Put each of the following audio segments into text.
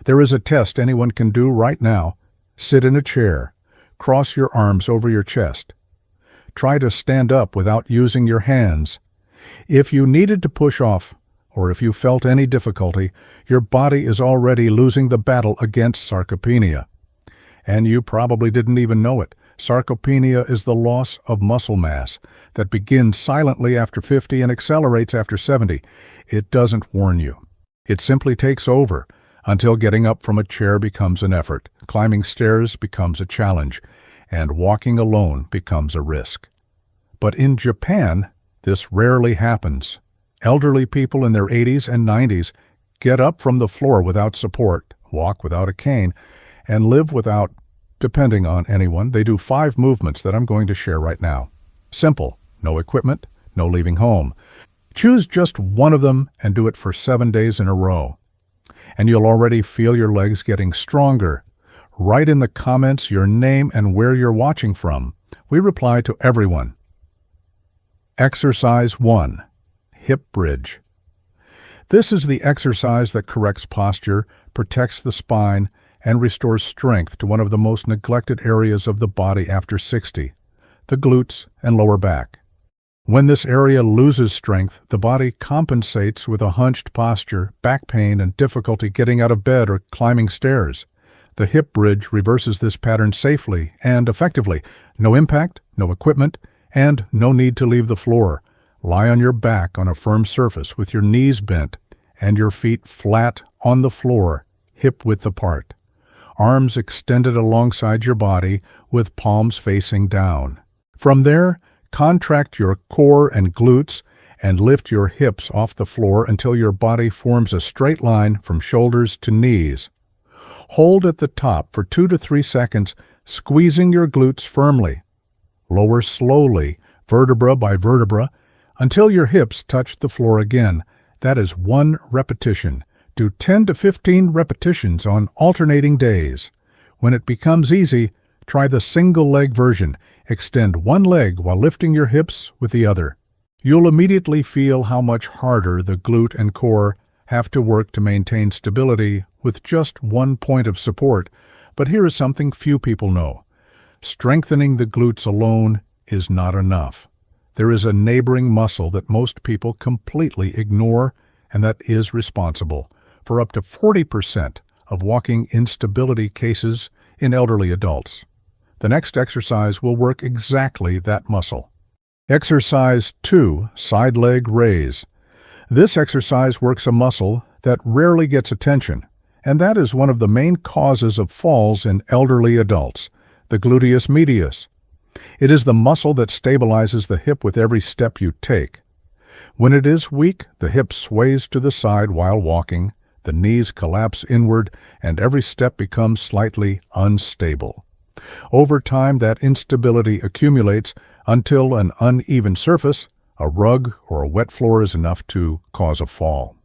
There is a test anyone can do right now. Sit in a chair. Cross your arms over your chest. Try to stand up without using your hands. If you needed to push off, or if you felt any difficulty, your body is already losing the battle against sarcopenia. And you probably didn't even know it. Sarcopenia is the loss of muscle mass that begins silently after 50 and accelerates after 70. It doesn't warn you. It simply takes over until getting up from a chair becomes an effort, climbing stairs becomes a challenge, and walking alone becomes a risk. But in Japan, this rarely happens. Elderly people in their 80s and 90s get up from the floor without support, walk without a cane, and live without, depending on anyone, they do 5 movements that I'm going to share right now. Simple, no equipment, no leaving home. Choose just one of them and do it for 7 days in a row. And you'll already feel your legs getting stronger. Write in the comments your name and where you're watching from. We reply to everyone. Exercise 1. Hip bridge. This is the exercise that corrects posture, protects the spine, and restores strength to one of the most neglected areas of the body after 60, the glutes and lower back. When this area loses strength, the body compensates with a hunched posture, back pain, and difficulty getting out of bed or climbing stairs. The hip bridge reverses this pattern safely and effectively. No impact, no equipment, and no need to leave the floor. Lie on your back on a firm surface with your knees bent and your feet flat on the floor, hip-width apart. Arms extended alongside your body with palms facing down. From there, contract your core and glutes and lift your hips off the floor until your body forms a straight line from shoulders to knees. Hold at the top for 2 to 3 seconds, squeezing your glutes firmly. Lower slowly, vertebra by vertebra, until your hips touch the floor again. That is 1 repetition. Do 10 to 15 repetitions on alternating days. When it becomes easy, try the single leg version. Extend one leg while lifting your hips with the other. You'll immediately feel how much harder the glute and core have to work to maintain stability with just one point of support. But here is something few people know. Strengthening the glutes alone is not enough. There is a neighboring muscle that most people completely ignore and that is responsible for up to 40% of walking instability cases in elderly adults. The next exercise will work exactly that muscle. Exercise 2, side leg raise. This exercise works a muscle that rarely gets attention, and that is one of the main causes of falls in elderly adults, the gluteus medius. It is the muscle that stabilizes the hip with every step you take. When it is weak, the hip sways to the side while walking, the knees collapse inward, and every step becomes slightly unstable. Over time, that instability accumulates until an uneven surface, a rug or a wet floor is enough to cause a fall.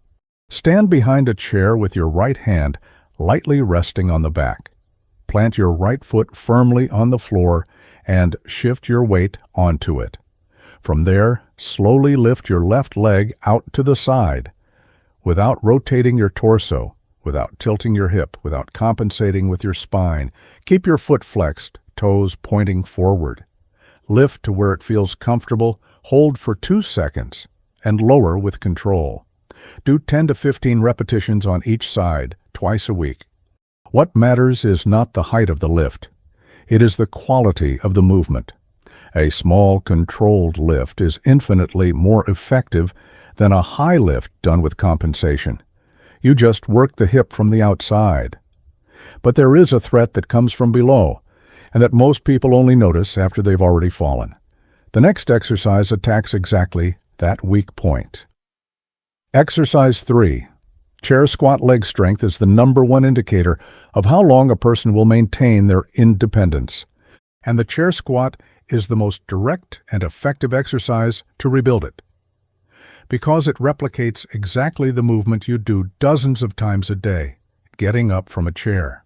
Stand behind a chair with your right hand lightly resting on the back. Plant your right foot firmly on the floor and shift your weight onto it. From there, slowly lift your left leg out to the side without rotating your torso, without tilting your hip, without compensating with your spine. Keep your foot flexed, toes pointing forward. Lift to where it feels comfortable, hold for 2 seconds, and lower with control. Do 10 to 15 repetitions on each side, twice a week. What matters is not the height of the lift. It is the quality of the movement. A small, controlled lift is infinitely more effective than a high lift done with compensation. You just work the hip from the outside. But there is a threat that comes from below, and that most people only notice after they've already fallen. The next exercise attacks exactly that weak point. Exercise 3. Chair squat leg strength is the #1 indicator of how long a person will maintain their independence. And the chair squat is the most direct and effective exercise to rebuild it, because it replicates exactly the movement you do dozens of times a day, getting up from a chair.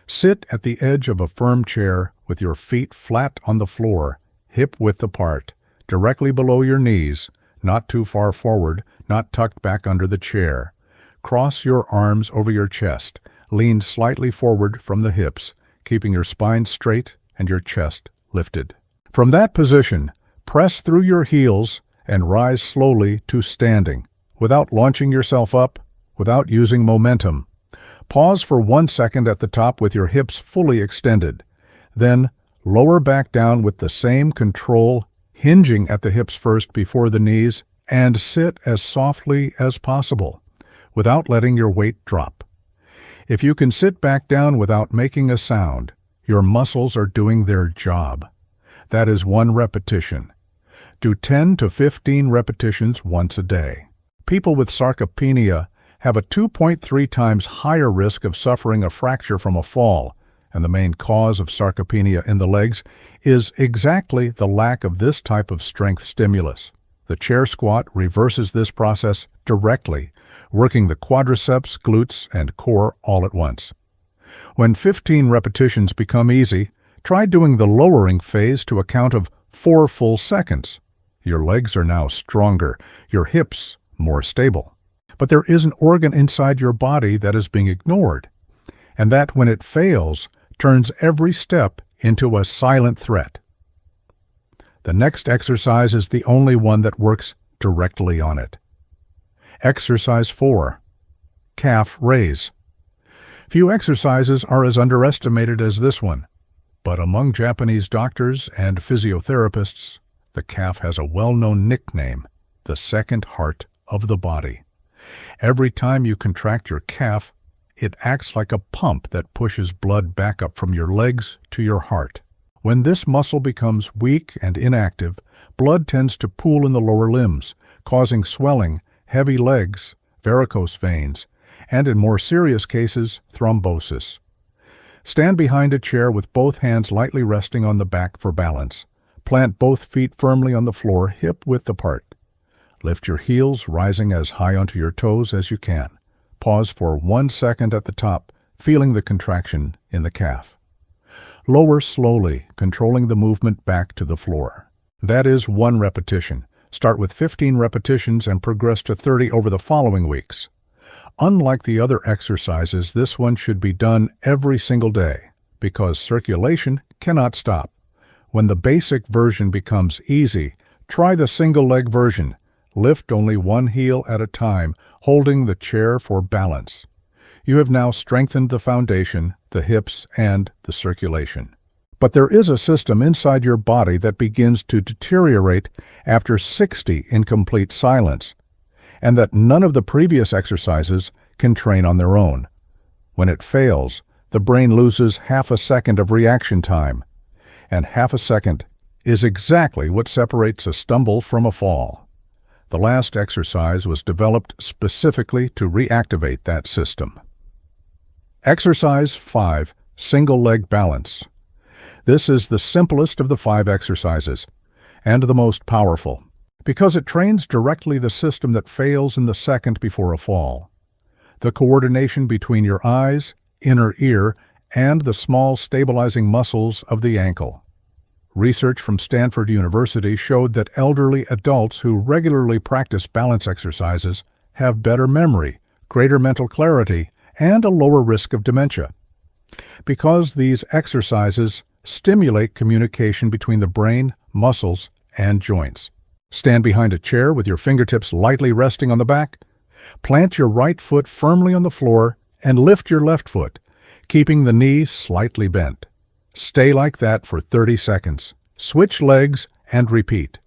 Sit at the edge of a firm chair with your feet flat on the floor, hip-width apart, directly below your knees, not too far forward, not tucked back under the chair. Cross your arms over your chest. Lean slightly forward from the hips, keeping your spine straight and your chest lifted. From that position, press through your heels and rise slowly to standing, without launching yourself up, without using momentum. Pause for 1 second at the top with your hips fully extended. Then lower back down with the same control, hinging at the hips first before the knees, and sit as softly as possible, without letting your weight drop. If you can sit back down without making a sound, your muscles are doing their job. That is 1 repetition. Do 10 to 15 repetitions once a day. People with sarcopenia have a 2.3 times higher risk of suffering a fracture from a fall, and the main cause of sarcopenia in the legs is exactly the lack of this type of strength stimulus. The chair squat reverses this process directly, working the quadriceps, glutes, and core all at once. When 15 repetitions become easy, try doing the lowering phase to a count of 4 full seconds. Your legs are now stronger, your hips more stable. But there is an organ inside your body that is being ignored, and that, when it fails, turns every step into a silent threat. The next exercise is the only one that works directly on it. Exercise 4. Calf raise. Few exercises are as underestimated as this one, but among Japanese doctors and physiotherapists, the calf has a well-known nickname, the second heart of the body. Every time you contract your calf, it acts like a pump that pushes blood back up from your legs to your heart. When this muscle becomes weak and inactive, blood tends to pool in the lower limbs, causing swelling, heavy legs, varicose veins, and in more serious cases, thrombosis. Stand behind a chair with both hands lightly resting on the back for balance. Plant both feet firmly on the floor, hip-width apart. Lift your heels, rising as high onto your toes as you can. Pause for 1 second at the top, feeling the contraction in the calf. Lower slowly, controlling the movement back to the floor. That is 1 repetition. Start with 15 repetitions and progress to 30 over the following weeks. Unlike the other exercises, this one should be done every single day, because circulation cannot stop. When the basic version becomes easy, try the single-leg version. Lift only 1 heel at a time, holding the chair for balance. You have now strengthened the foundation, the hips, and the circulation. But there is a system inside your body that begins to deteriorate after 60 in complete silence, and that none of the previous exercises can train on their own. When it fails, the brain loses half a second of reaction time, and half a second is exactly what separates a stumble from a fall. The last exercise was developed specifically to reactivate that system. Exercise 5, Single Leg Balance. This is the simplest of the 5 exercises, and the most powerful, because it trains directly the system that fails in the second before a fall. The coordination between your eyes, inner ear, and the small stabilizing muscles of the ankle. Research from Stanford University showed that elderly adults who regularly practice balance exercises have better memory, greater mental clarity, and a lower risk of dementia. Because these exercises stimulate communication between the brain, muscles, and joints. Stand behind a chair with your fingertips lightly resting on the back. Plant your right foot firmly on the floor and lift your left foot, keeping the knee slightly bent. Stay like that for 30 seconds. Switch legs and repeat.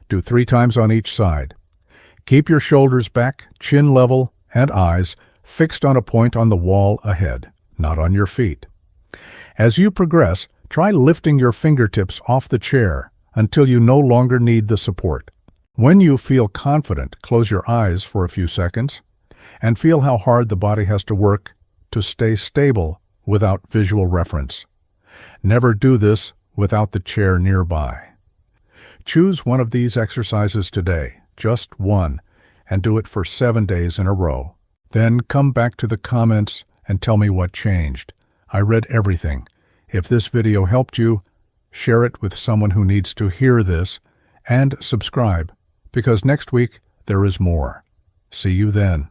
Do 3 times on each side. Keep your shoulders back, chin level, and eyes fixed on a point on the wall ahead, not on your feet. As you progress, try lifting your fingertips off the chair until you no longer need the support. When you feel confident, close your eyes for a few seconds and feel how hard the body has to work to stay stable without visual reference. Never do this without the chair nearby. Choose one of these exercises today, just one, and do it for 7 days in a row. Then come back to the comments and tell me what changed. I read everything. If this video helped you, share it with someone who needs to hear this, and subscribe, because next week there is more. See you then.